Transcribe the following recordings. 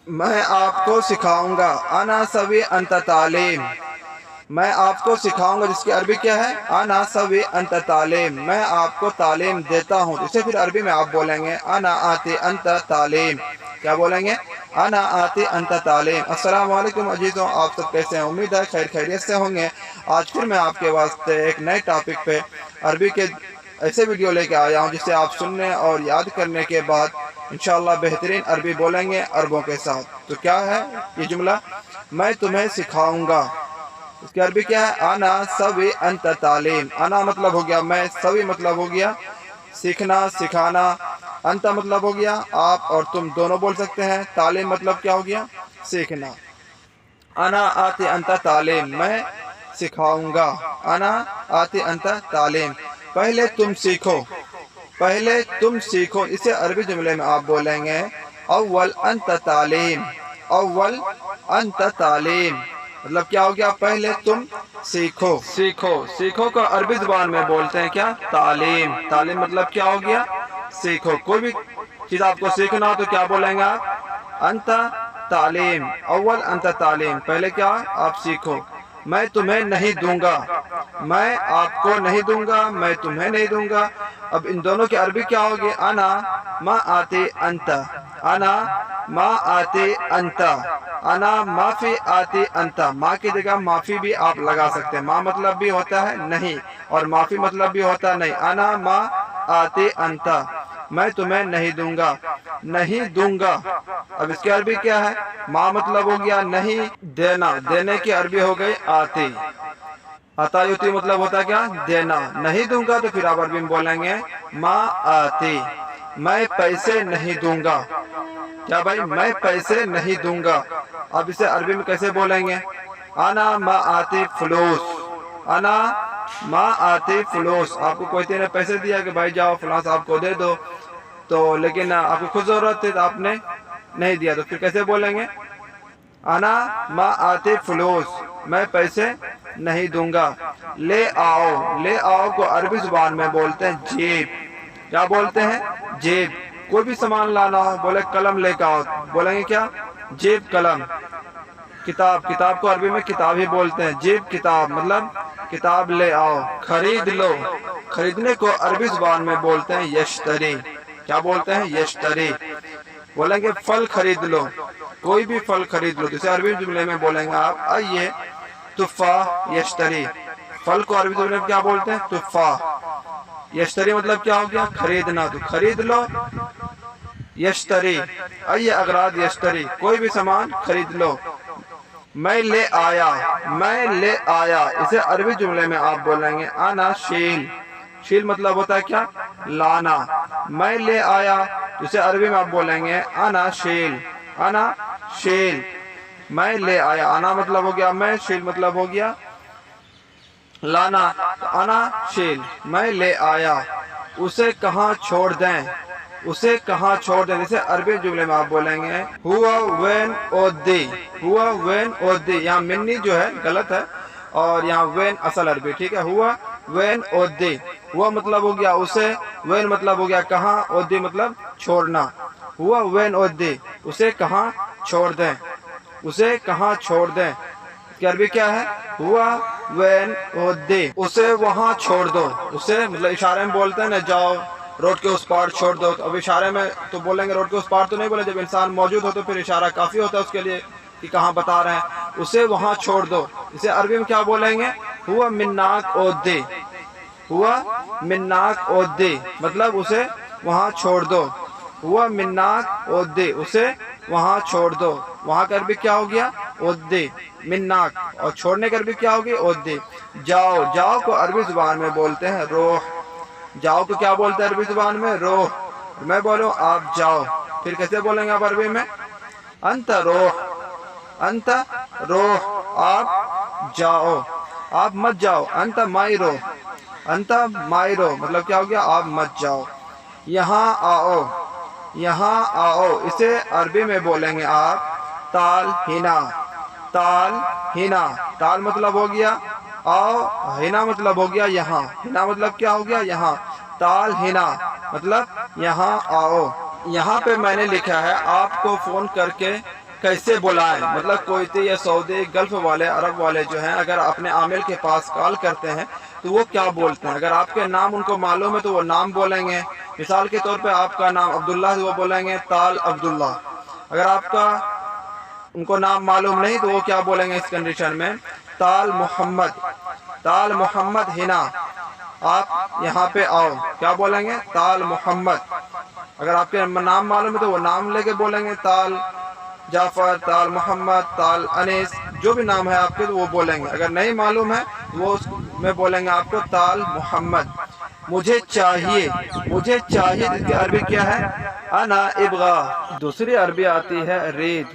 मैं आपको सिखाऊंगा। अना सवी अंत तालीम। मैं आपको सिखाऊंगा, जिसकी अरबी क्या है? अना सवी अंत तालीम। मैं आपको तालीम देता हूँ। इसे फिर अरबी में आप बोलेंगे अना आती अंत तालीम। क्या बोलेंगे? अना आती अंत तालीम। अस्सलाम वालेकुम अजीज़ों, आप सब कैसे हैं? उम्मीद है खैर खैरियत से होंगे। आज फिर मैं आपके वास्ते एक नए टॉपिक पे अरबी के ऐसे वीडियो लेके आया हूँ जिसे आप सुनने और याद करने के बाद इंशाअल्लाह बेहतरीन अरबी बोलेंगे अरबों के साथ। तो क्या है ये जुमला? मैं तुम्हें सिखाऊंगा। इसकी अरबी क्या है? अना सवी अंत तालीम। अना मतलब हो गया मैं, सवी मतलब हो गया सीखना सिखाना, अंत मतलब हो गया आप और तुम दोनों बोल सकते हैं, तालीम मतलब क्या हो गया? सीखना। अना आती अंत तालीम, मैं सिखाऊंगा। अना आती अंत तालीम, पहले तुम सीखो। पहले तुम सीखो, इसे अरबी जुमले में आप बोलेंगे अव्वल अंत तालीम। अव्वल अंत तालीम मतलब क्या हो गया? पहले तुम सीखो। सीखो, सीखो का अरबी जुबान में बोलते हैं क्या? तालीम। तालीम मतलब क्या हो गया? सीखो। कोई भी चीज आपको सीखना हो तो क्या बोलेंगे आप? अंत तालीम। अव्वल अंत तालीम, पहले क्या? आप सीखो। मैं तुम्हें नहीं दूंगा। मैं आपको नहीं दूंगा, मैं तुम्हें नहीं दूंगा। अब इन दोनों की अरबी क्या होगी? अना मा आती अंत। अना मा आती अंत। अना माफी आती अंत। माँ की जगह माफी भी आप लगा सकते हैं। माँ मतलब भी होता है नहीं और माफी मतलब भी होता है नहीं। अना मा आती अंत, मैं तुम्हें नहीं दूंगा। नहीं दूंगा, अब इसकी अरबी क्या है? माँ मतलब हो गया नहीं, देना। देने की अरबी हो गई आती। अतायुती मतलब होता है क्या? देना। नहीं दूंगा तो फिर आप अरबी में बोलेंगे माँ आती। मैं पैसे नहीं दूंगा। क्या भाई? मैं पैसे नहीं दूंगा। अब इसे अरबी में कैसे बोलेंगे? अना मा आती फुलूस। अना मा आती फुलूस। आपको कोई ने पैसे दिया कि भाई जाओ फलां साहब को दे दो, तो लेकिन आपको खुद जरूरत थी तो आपने नहीं दिया, तो फिर कैसे बोलेंगे? अना मा आती फुलूस, मैं पैसे नहीं दूंगा। ले आओ। ले आओ को अरबी जुबान में बोलते हैं जेब। क्या बोलते हैं? जेब। कोई भी सामान लाना हो, बोले कलम लेकर आओ, बोलेंगे क्या? जेब कलम। किताब, किताब को अरबी में किताब ही बोलते हैं। जेब किताब मतलब किताब ले आओ। खरीद लो, खरीदने को अरबी जुबान में बोलते हैं यश्तरी। क्या बोलते हैं? यश्तरी। बोलेंगे फल खरीद लो, कोई भी फल खरीद लो, जैसे अरबी जुमले में बोलेंगे आप आइए तुफा यश्तरी। फल को अरबी जुमले में क्या बोलते हैं? तुफा। यश्तरी मतलब क्या हो गया? खरीदना, तो खरीद लो। यश्तरी आइए अगराद यश्तरी, कोई भी सामान खरीद लो। मैं ले आया। मैं ले आया, इसे अरबी जुमले में आप बोलेंगे आना शील। शील मतलब होता है क्या? लाना। मैं ले आया, इसे अरबी में आप बोलेंगे आना शील। आना शील, मैं ले आया। आना मतलब हो गया मैं, शील मतलब हो गया लाना। तो आना शील, मैं ले आया। उसे कहाँ छोड़ दें? उसे कहाँ छोड़ दें, जैसे अरबी जुमले में आप बोलेंगे हुआ वेन ओदी। हुआ वेन ओदी, यहाँ मिन्नी जो है गलत है और यहाँ वेन असल अरबी, ठीक है। हुआ वेन ओदी, हुआ मतलब हो गया उसे, वेन मतलब हो गया कहाँ, ओदी मतलब छोड़ना। हुआ वेन ओदी, उसे कहाँ छोड़ दें। उसे कहाँ छोड़ दें, इसकी अरबी क्या है? हुआ वेन ओदी, उसे वहाँ छोड़ दो। उसे मतलब इशारे में बोलते हैं ना, जाओ रोड के उस पार छोड़ दो। अब इशारे में तो बोलेंगे रोड के उस पार तो नहीं बोले, जब इंसान मौजूद हो तो फिर इशारा काफी होता है उसके लिए कि कहाँ बता रहे हैं। उसे वहाँ छोड़ दो, इसे अरबी में क्या बोलेंगे? हुआ मिन्नाक ओदी। हुआ मिन्नाक ओदी मतलब उसे वहाँ छोड़ दो। हुआ मिन्नाक ओदी, उसे वहाँ छोड़ दो। वहाँ का अरबी क्या हो गया? ओदी, मिन्नाक। और छोड़ने का अरबी क्या होगी? ओदी। जाओ, जाओ को अरबी जुबान में बोलते हैं रोह। जाओ को क्या बोलते हैं अरबी जुबान में? रोह। मैं बोलूं आप जाओ, फिर कैसे बोलेंगे आप अरबी में? अंत रोह। अंत रोह, आप जाओ, आप मत जाओ। अंत माइरो। अंत माइरो मतलब क्या हो गया? आप मत जाओ। यहाँ आओ। यहाँ आओ, इसे अरबी में बोलेंगे आप ताल हिना। ताल हिना, ताल मतलब हो गया आओ, हिना मतलब हो गया यहाँ। हिना मतलब क्या हो गया? यहाँ। ताल हिना मतलब यहाँ आओ। यहाँ पे मैंने लिखा है आपको फोन करके कैसे बुलाएं, मतलब कोयते या सऊदी गल्फ वाले अरब वाले जो हैं अगर अपने आमिल के पास कॉल करते हैं तो वो क्या बोलते हैं। अगर आपके नाम उनको मालूम है तो वो नाम बोलेंगे। मिसाल के तौर पे आपका नाम अब्दुल्ला है तो वो बोलेंगे ताल अब्दुल्ला। अगर आपका उनको नाम मालूम नहीं तो वो क्या बोलेंगे इस कंडीशन में, ताल मोहम्मद, ताल मोहम्मद हिना, आप यहाँ पे आओ, क्या बोलेंगे, ताल मोहम्मद। अगर आपके नाम मालूम है तो वो नाम लेके बोलेंगे, ताल जाफर, ताल मोहम्मद, ताल अनीस, जो भी नाम है आपके तो वो बोलेंगे। अगर नहीं मालूम है वो उसमें बोलेंगे आपको ताल मोहम्मद। मुझे चाहिए, मुझे चाहिए इसकी अरबी क्या है, अना इब्गा। दूसरी अरबी आती है रीद,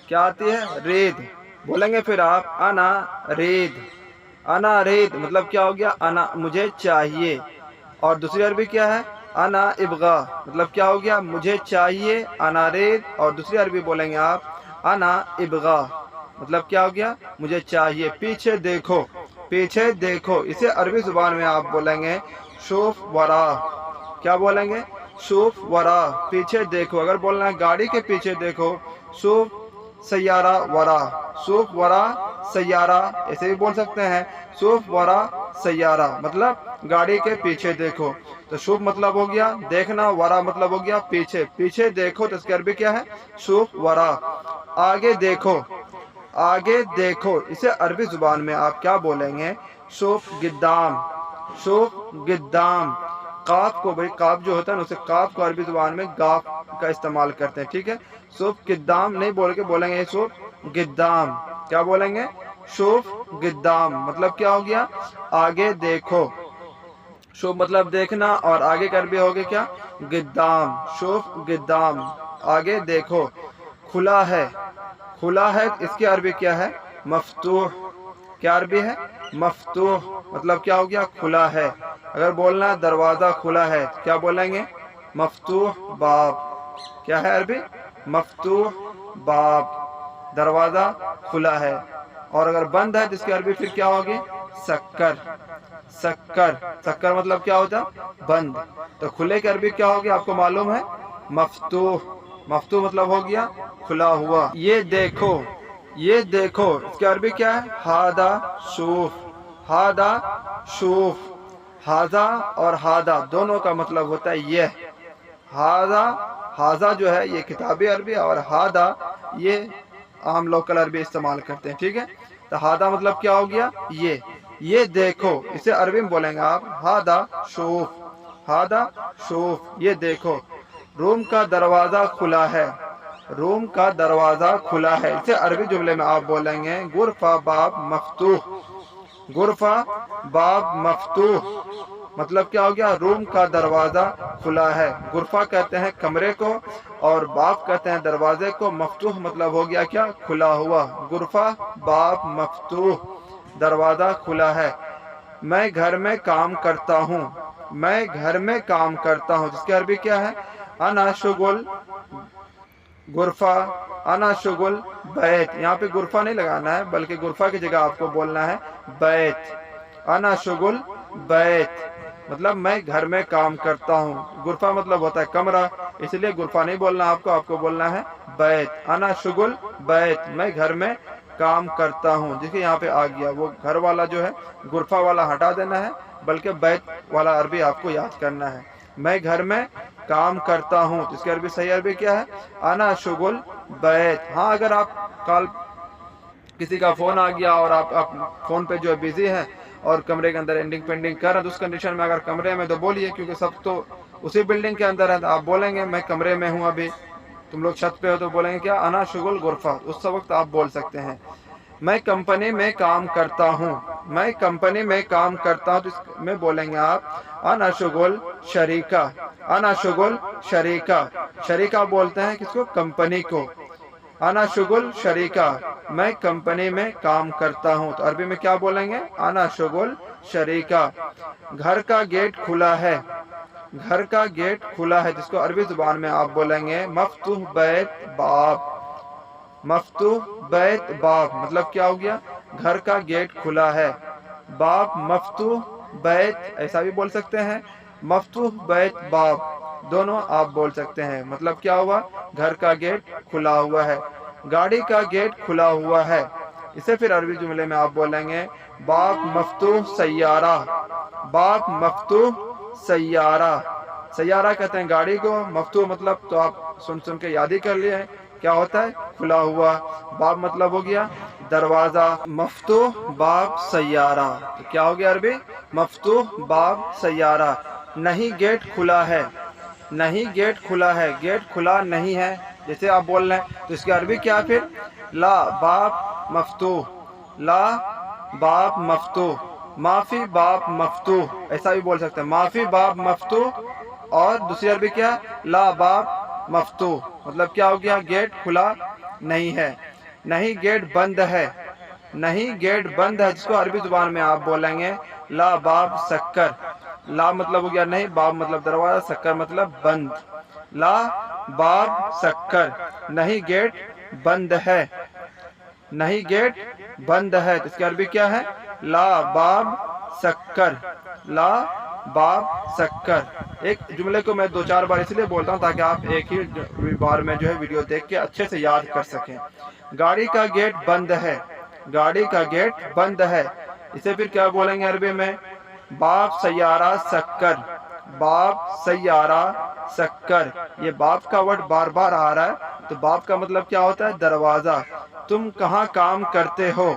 क्या आती है, रीद। बोलेंगे फिर आप अना रीद, अना रीद मतलब क्या हो गया, अना मुझे चाहिए। और दूसरी अरबी क्या है, अना इब्गा मतलब क्या हो गया, मुझे चाहिए, अना रीद। और दूसरी अरबी बोलेंगे आप अना इब्गा मतलब क्या हो गया, मुझे चाहिए। पीछे देखो, पीछे देखो, इसे अरबी जुबान में आप बोलेंगे शूफ वरा, क्या बोलेंगे, शूफ वरा, पीछे देखो। अगर बोलना है गाड़ी के पीछे देखो, शूफ सैयारा वरा, शूफ वरा सैयारा, ऐसे भी बोल सकते हैं, शूफ वरा सैयारा मतलब गाड़ी के पीछे देखो। तो शूफ मतलब हो गया देखना, वरा मतलब हो गया पीछे, पीछे देखो तो इसकी अरबी क्या है, शूफ वरा। आगे देखो, आगे देखो, इसे अरबी जुबान में आप क्या बोलेंगे, शूफ गिद्दाम, शूफ गिद्दाम। काफ को, भाई काफ जो होता है ना उसे काफ को अरबी जुबान में गाफ का इस्तेमाल करते हैं, ठीक है। शूफ गिद्दाम नहीं बोल के बोलेंगे शूफ गिद्दाम, क्या बोलेंगे, शूफ गिद्दाम मतलब क्या हो गया, आगे देखो। शूफ मतलब देखना और आगे कर भी हो गया क्या, गिद्दाम, शूफ गिद्दाम, आगे देखो। खुला है, खुला है इसकी अरबी क्या है, मफ्तूह, क्या अरबी है, मफ्तूह मतलब क्या हो गया, खुला है। अगर बोलना दरवाजा खुला है क्या बोलेंगे, मफ्तूह बाब, क्या है अरबी, मफ्तूह बाब, दरवाजा खुला है। और अगर बंद है तो इसकी अरबी फिर क्या होगी, सक्कर, सक्कर, सक्कर मतलब क्या होता, बंद। तो खुले की अरबी क्या होगी आपको मालूम है, मफ्तूह, मफ्तूह मतलब हो गया खुला हुआ। ये देखो, ये देखो, इसकी अरबी क्या है, हादा शूफ, हादा शूफ। हाजा और हादा दोनों का मतलब होता है यह। हाजा, हाजा जो है ये किताबी अरबी और हादा ये आम लोकल अरबी इस्तेमाल करते हैं, ठीक है। तो हादा मतलब क्या हो गया, ये देखो, इसे अरबी में बोलेंगे आप हादा शूफ, हादा शूफ, ये देखो। रूम का दरवाजा खुला है, रूम का दरवाजा खुला है, इसे अरबी जुमले में आप बोलेंगे गुरफा बाब मफ्तूह, गुरफा बाब मफ्तूह मतलब क्या हो गया, रूम का दरवाजा खुला है। गुरफा कहते हैं कमरे को और बाब कहते हैं दरवाजे को, मफ्तूह मतलब हो गया क्या, खुला हुआ। गुरफा बाब मफ्तूह, दरवाजा खुला है। मैं घर में काम करता हूँ, मैं घर में काम करता हूँ, जिसकी अरबी क्या है, अना शुगुल गुरफा, अना शुगुल बैत। यहाँ पे गुरफा नहीं लगाना है बल्कि गुरफा की जगह आपको बोलना है बैत, अना शुगुल बैत मतलब मैं घर में काम करता हूँ। गुरफा मतलब होता है कमरा, इसलिए गुरफा नहीं बोलना आपको, आपको बोलना है बैत, अना शुगुल बैत, मैं घर में काम करता हूँ। देखिए यहाँ पे आ गया, वो घर वाला जो है गुरफा वाला हटा देना है बल्कि बैत वाला अरबी आपको याद करना है। मैं घर में काम करता हूँ तो इसकी अरबी सही अरबी क्या है, अना शुगुल बैत। हाँ अगर आप कल किसी का फोन आ गया और आप फोन पे जो है बिजी हैं और कमरे के अंदर एंडिंग पेंडिंग कर रहे हैं तो उस कंडीशन में अगर कमरे में तो बोलिए, क्योंकि सब तो उसी बिल्डिंग के अंदर है। तो आप बोलेंगे मैं कमरे में हूँ अभी, तुम लोग छत पे हो तो बोलेंगे क्या, अना शुगुल गुरफा, उस वक्त आप बोल सकते हैं। मैं कंपनी में काम करता हूँ, मैं कंपनी में काम करता हूँ तो इसमें बोलेंगे आप अना शुगुल शरीका, अना शुगुल शरीका। शरीका बोलते हैं किसको, कंपनी को। अना शुगुल शरीका, मैं कंपनी में काम करता हूँ तो अरबी में क्या बोलेंगे, अना शुगुल शरीका। घर का गेट खुला है, घर का गेट खुला है जिसको अरबी जुबान में आप बोलेंगे मफ्तूह बैत बाब, मफ्तूह बैत बाब मतलब क्या हो गया, घर का गेट खुला है। बाब मफ्तूह बैत ऐसा भी बोल सकते हैं, मफ्तूह बैत बाब दोनों आप बोल सकते हैं, मतलब क्या हुआ, घर का गेट खुला हुआ है। गाड़ी का गेट खुला हुआ है। इसे फिर अरबी जुमले में आप बोलेंगे बाब मफ्तूह सैयारा, बाब मफ्तूह सैयारा। सैयारा कहते हैं गाड़ी को, मफ्तूह मतलब तो आप सुन सुन के याद ही कर लिए हैं, क्या होता है खुला हुआ। बाब मतलब हो गया दरवाजा, मफ्तूह बाब सैयारा, तो क्या हो गया अरबी मफ्तूह बाब सैयारा। नहीं गेट खुला है, नहीं गेट खुला है, गेट खुला नहीं है जैसे आप बोल रहे हैं तो इसकी अरबी क्या फिर ला बाब मफ्तूह, ला बाब मफ्तूह, माफी बाब मफ्तूह, ऐसा भी बोल सकते हैं माफी बाब मफ्तूह। और दूसरी अरबी क्या ला बाब मफ्तूह, मतलब क्या हो गया गेट खुला नहीं है। नहीं गेट बंद है, नहीं गेट बंद है जिसको अरबी जुबान में आप बोलेंगे ला बाब शक्कर। ला मतलब हो गया नहीं, बाब मतलब दरवाजा, शक्कर मतलब बंद। ला बाब शक्कर, नहीं गेट बंद है, नहीं गेट बंद है तो इसकी अरबी क्या है ला बाब शक्कर, ला बाब शक्कर। एक जुमले को मैं 2-4 बार इसलिए बोलता हूँ ताकि आप एक ही बार में जो है वीडियो देख के अच्छे से याद कर सकें। गाड़ी का गेट बंद है, गाड़ी का गेट बंद है, इसे फिर क्या बोलेंगे अरबी में बाब सैयारा शक्कर, बाब सैयारा शक्कर। ये बाब का वर्ड बार बार आ रहा है तो बाब का मतलब क्या होता है दरवाजा। तुम कहाँ काम करते हो,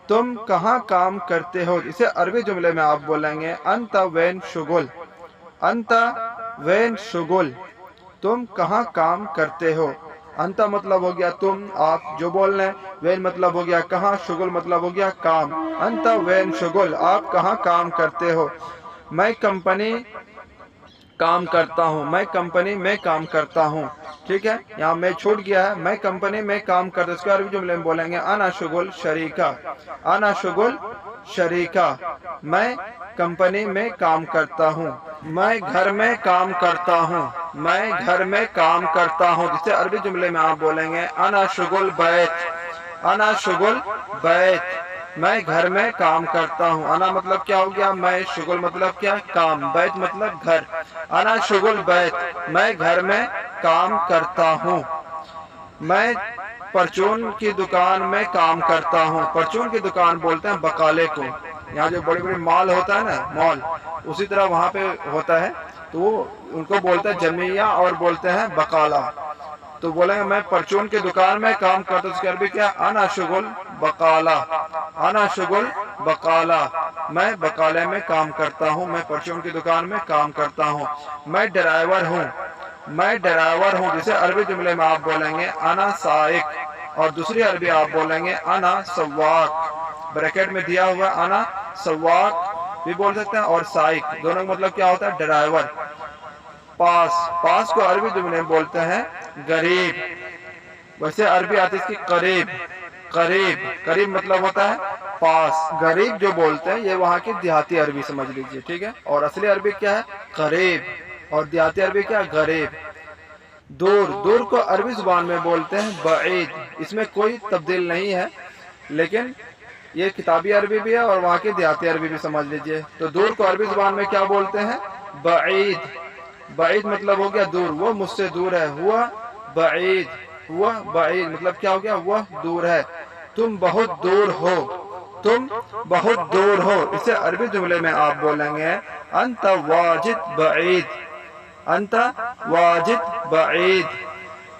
तुम कहाँ काम करते हो, इसे अरबी जुमले में आप बोलेंगे अंत वेन शुगुल, अंत वेन शुगुल, तुम कहाँ काम करते हो। अंत मतलब हो गया तुम, आप जो बोल रहे हैं, वेन मतलब हो गया कहाँ, शुगुल मतलब हो गया काम। अंत वेन शुगुल, आप कहाँ काम करते हो। मैं कंपनी काम करता हूँ, मैं कंपनी में काम करता हूँ, ठीक है, यहाँ मैं छूट गया है, मैं कंपनी में काम करता हूँ। इसके अरबी जुमले में बोलेंगे अना शुगुल शरीका, अना शुगुल शरीका, मैं कंपनी में काम करता हूँ। मैं घर में काम करता हूँ, मैं घर में काम करता हूँ, जिसे अरबी जुमले में आप बोलेंगे अना शुगुल बैत, अना शुगुल बैत, मैं घर में काम करता हूँ। अना मतलब क्या हो गया मैं, शुगुल मतलब क्या काम, बैत मतलब घर। अना शुगुल बैत, मैं घर में काम करता हूँ। मैं परचून की दुकान में काम करता हूँ, परचून की दुकान बोलते हैं बकाले को, यहाँ जो बड़ी बड़ी मॉल होता है ना मॉल, उसी तरह वहाँ पे होता है तो वो उनको बोलते हैं जमिया और बोलते हैं बकाला। तो बोलेंगे मैं परचून की दुकान में काम करता हूँ, उसकी अरबी क्या अना शुगुल बकाला, अना शुगुल बकाला, मैं बकाले में काम करता हूँ, मैं परचून की दुकान में काम करता हूँ। मैं ड्राइवर हूँ, मैं ड्राइवर हूँ, जिसे अरबी जुमले में आप बोलेंगे अना साइक, और दूसरी अरबी आप बोलेंगे अना सवाक, ब्रैकेट में दिया हुआ अना सवाक भी बोल सकते हैं और साइक, दोनों का मतलब क्या होता है ड्राइवर। पास, पास को अरबी जुमले में बोलते हैं गरीब, वैसे अरबी आती है इसकी करीब, करीब, करीब मतलब होता है पास। गरीब जो बोलते हैं ये वहाँ की देहाती अरबी समझ लीजिए, ठीक है, और असली अरबी क्या है करीब, और देहाती अरबी क्या गरीब। दूर, दूर को अरबी जुबान में बोलते हैं बईद, इसमें कोई तब्दील नहीं है, लेकिन ये किताबी अरबी भी है और वहाँ की देहाती अरबी भी समझ लीजिए। तो दूर को अरबी जुबान में क्या बोलते हैं बईद, बईद मतलब हो गया दूर, वो मुझसे दूर है, हुआ बईद, हुआ बईद मतलब क्या हो गया वह दूर है। तुम बहुत दूर हो, तुम बहुत दूर हो, इसे अरबी जुमले में आप बोलेंगे अंत वाजिद बईद, अंत वाजिद बईद,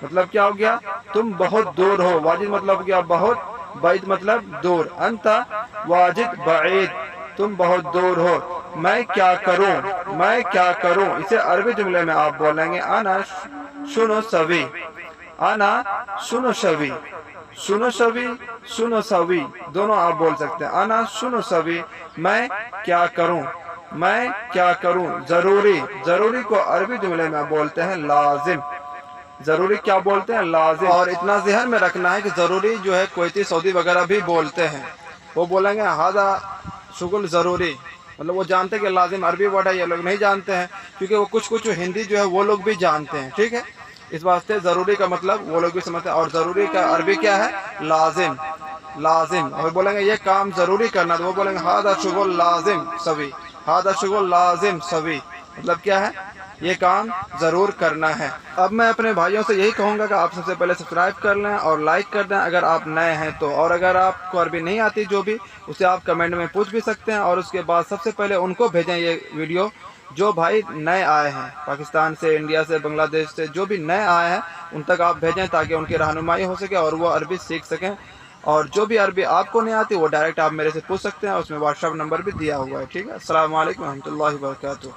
मतलब क्या हो गया तुम बहुत दूर हो, वाजिद मतलब क्या बहुत, बईद मतलब दूर, अंत वाजिद बईद, तुम बहुत दूर हो। मैं क्या करूं, मैं क्या करूं, इसे अरबी जुमले में आप बोलेंगे अना शुनो सवी, अना शुनो शवी, शुनो शवी, शुनो सवी, दोनों आप बोल सकते हैं अना शुनो सवी, मैं क्या करूं, मैं क्या करूं। जरूरी, जरूरी को अरबी जुमले में बोलते हैं लाजिम, जरूरी क्या बोलते हैं लाजिम। और इतना ज़हन में रखना है कि जरूरी जो है कुवैती सऊदी वगैरह भी बोलते हैं, वो बोलेंगे हादा शुगुल जरूरी, मतलब वो जानते हैं कि लाजिम अरबी वर्ड है, ये लोग नहीं जानते हैं क्योंकि वो कुछ कुछ हिंदी जो है वो लोग भी जानते हैं, ठीक है, इस वास्ते ज़रूरी का मतलब वो लोग भी समझते हैं। और ज़रूरी का अरबी क्या है लाजिम, लाजिम। और बोलेंगे ये काम ज़रूरी करना तो वो बोलेंगे हादा शुगुल लाजिम सवी, हादा शुगुल लाजिम सवी, मतलब क्या है یہ کام ضرور کرنا ہے۔ اب میں اپنے بھائیوں سے یہی کہوں گا کہ آپ سب سے پہلے سبسکرائب کر لیں اور لائک کر دیں اگر آپ نئے ہیں تو، اور اگر آپ کو عربی نہیں آتی جو بھی، اسے آپ کمنٹ میں پوچھ بھی سکتے ہیں، اور اس کے بعد سب سے پہلے ان کو بھیجیں یہ ویڈیو جو بھائی نئے آئے ہیں، پاکستان سے، انڈیا سے، بنگلہ دیش سے، جو بھی نئے آئے ہیں ان تک آپ بھیجیں تاکہ ان کی رہنمائی ہو سکے اور وہ عربی سیکھ سکیں۔ اور جو بھی عربی آپ کو نہیں آتی وہ ڈائریکٹ آپ میرے سے پوچھ سکتے ہیں، اس میں واٹس ایپ نمبر بھی دیا ہوا ہے۔ ٹھیک ہے، السلام علیکم و رحمۃ اللہ وبرکاتہ۔